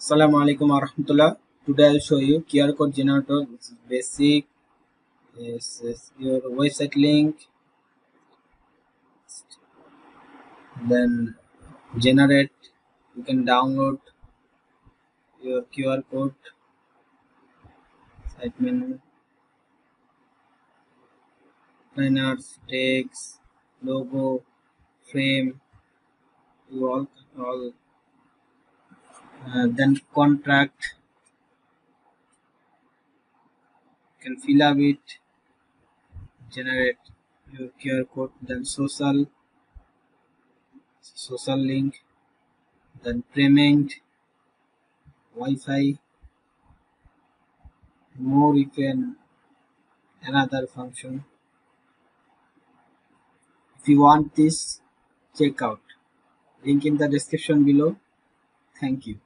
Assalamu alaikum warahmatullah. Today I'll show you QR code generator. This is basic. Is your website link, then generate. You can download your QR code, site menu, banners, tags, logo, frame. You all then contract. You can fill up it, generate your QR code, then social link, then payment, Wi-Fi, more you can another function. If you want this, check out link in the description below. Thank you.